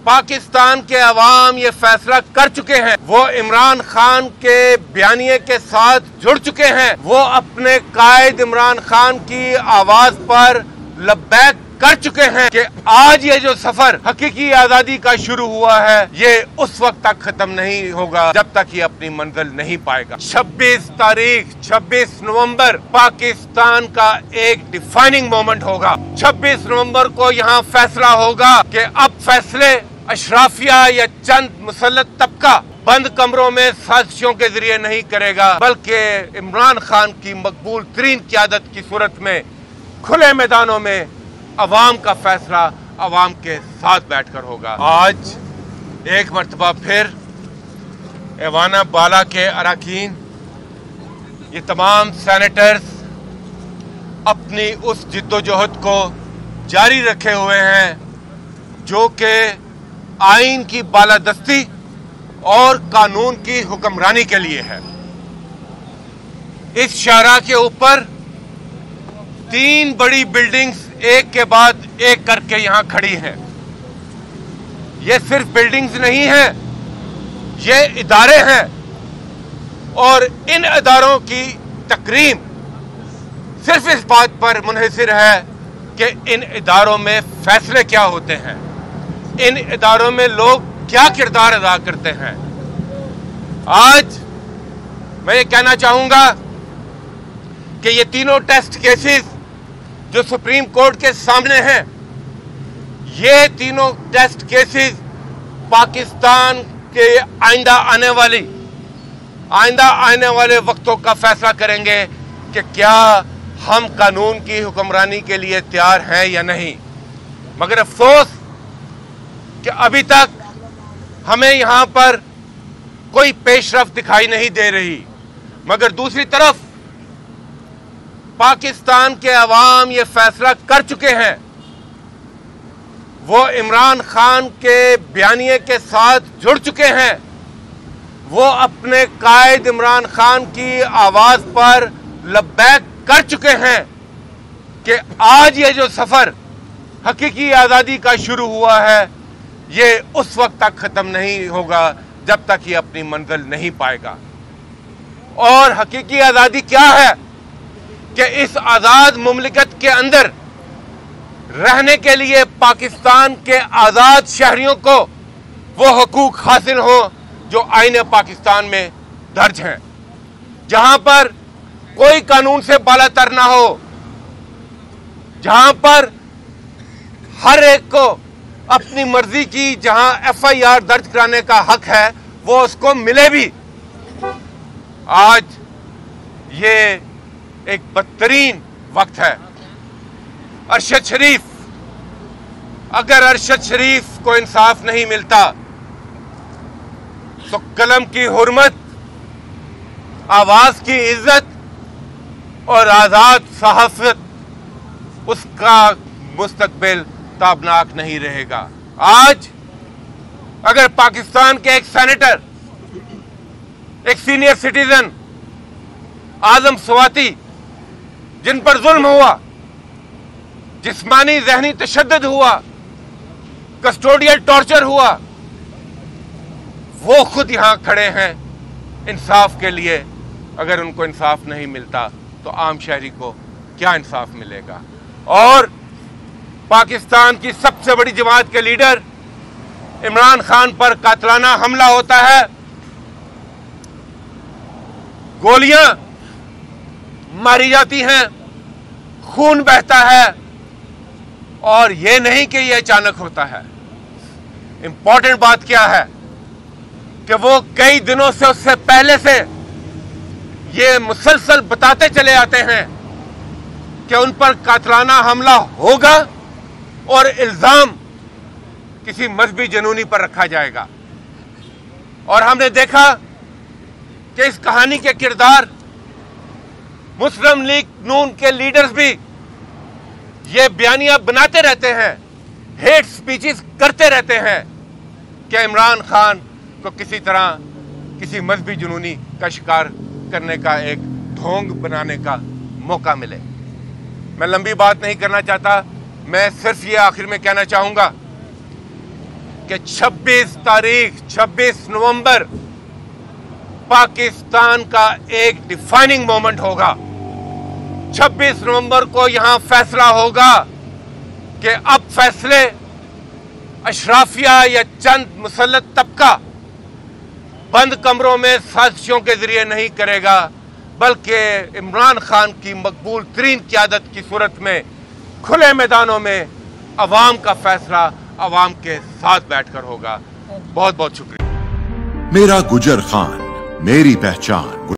पाकिस्तान के अवाम ये फैसला कर चुके हैं, वो इमरान खान के बयानिए के साथ जुड़ चुके हैं, वो अपने कायद इमरान खान की आवाज पर लब्बैक कर चुके हैं कि आज ये जो सफर हकीकी आजादी का शुरू हुआ है ये उस वक्त तक खत्म नहीं होगा जब तक ये अपनी मंजिल नहीं पाएगा। 26 नवंबर पाकिस्तान का एक डिफाइनिंग मोमेंट होगा। 26 नवंबर को यहाँ फैसला होगा कि अब फैसले अशराफिया या चंद मुसल्लत तबका बंद कमरों में साजिशों के जरिए नहीं करेगा, बल्कि इमरान खान की मकबूल तरीन क़यादत की सूरत में खुले मैदानों में अवाम का फैसला अवाम के साथ बैठकर होगा। आज एक मर्तबा फिर ऐवान बाला के अरकान, ये तमाम सेनेटर्स अपनी उस जिद्दोजहद को जारी रखे हुए हैं जो कि आइन की बालादस्ती और कानून की हुक्मरानी के लिए है। इस शाहराह के ऊपर 3 बड़ी बिल्डिंग्स एक के बाद एक करके यहां खड़ी हैं। ये सिर्फ बिल्डिंग्स नहीं हैं, ये इदारे हैं और इन इदारों की तकरीम सिर्फ इस बात पर मुनहसिर है कि इन इदारों में फैसले क्या होते हैं, इन इदारों में लोग क्या किरदार अदा करते हैं। आज मैं ये कहना चाहूंगा कि ये तीनों टेस्ट केसेस जो सुप्रीम कोर्ट के सामने हैं, ये तीनों टेस्ट केसेस पाकिस्तान के आइंदा आने वाले वक्तों का फैसला करेंगे कि क्या हम कानून की हुक्मरानी के लिए तैयार हैं या नहीं। मगर अफसोस कि अभी तक हमें यहां पर कोई पेशरफ्त दिखाई नहीं दे रही। मगर दूसरी तरफ पाकिस्तान के अवाम ये फैसला कर चुके हैं, वो इमरान खान के बयानिए के साथ जुड़ चुके हैं, वो अपने कायद इमरान खान की आवाज पर लब्बैक कर चुके हैं कि आज ये जो सफर हकीकी आजादी का शुरू हुआ है ये उस वक्त तक खत्म नहीं होगा जब तक ये अपनी मंजिल नहीं पाएगा। और हकीकी आजादी क्या है कि इस आजाद मुमलिकत के अंदर रहने के लिए पाकिस्तान के आजाद शहरियों को वो हकूक हासिल हो जो आईने पाकिस्तान में दर्ज हैं, जहां पर कोई कानून से बालातर ना हो, जहां पर हर एक को अपनी मर्जी की जहां FIR दर्ज कराने का हक है वो उसको मिले भी। आज ये एक बदतरीन वक्त है। अरशद शरीफ, अगर अरशद शरीफ को इंसाफ नहीं मिलता तो कलम की हुर्मत, आवाज की इज्जत और आजाद सहाफत, उसका मुस्तकबिल ताबनाक नहीं रहेगा। आज अगर पाकिस्तान के एक सेनेटर, एक सीनियर सिटीजन आजम स्वाति, जिन पर जुल्म हुआ, जिस्मानी ज़हनी तशद्दुद हुआ, कस्टोडियल टॉर्चर हुआ, वो खुद यहां खड़े हैं इंसाफ के लिए। अगर उनको इंसाफ नहीं मिलता तो आम शहरी को क्या इंसाफ मिलेगा। और पाकिस्तान की सबसे बड़ी जमात के लीडर इमरान खान पर कातलाना हमला होता है, गोलियां मारी जाती हैं, खून बहता है, और यह नहीं कि यह अचानक होता है। इंपॉर्टेंट बात क्या है कि वो कई दिनों से, उससे पहले से ये मुसलसल बताते चले आते हैं कि उन पर कातलाना हमला होगा और इल्जाम किसी मजहबी जनूनी पर रखा जाएगा। और हमने देखा कि इस कहानी के किरदार मुस्लिम लीग नून के लीडर्स भी ये बयानियां बनाते रहते हैं, हेट स्पीचेस करते रहते हैं कि इमरान खान को किसी तरह किसी मजहबी जुनूनी का शिकार करने का, एक ढोंग बनाने का मौका मिले। मैं लंबी बात नहीं करना चाहता, मैं सिर्फ ये आखिर में कहना चाहूंगा कि 26 नवंबर पाकिस्तान का एक डिफाइनिंग मोमेंट होगा। 26 नवंबर को यहां फैसला होगा कि अब फैसले अशराफिया या चंद मुसल्लत तबका बंद कमरों में साजिशों के जरिए नहीं करेगा, बल्कि इमरान खान की मकबूल तरीन क़यादत की सूरत में खुले मैदानों में अवाम का फैसला अवाम के साथ बैठकर होगा। बहुत बहुत शुक्रिया। मेरा गुजर खान, मेरी पहचान।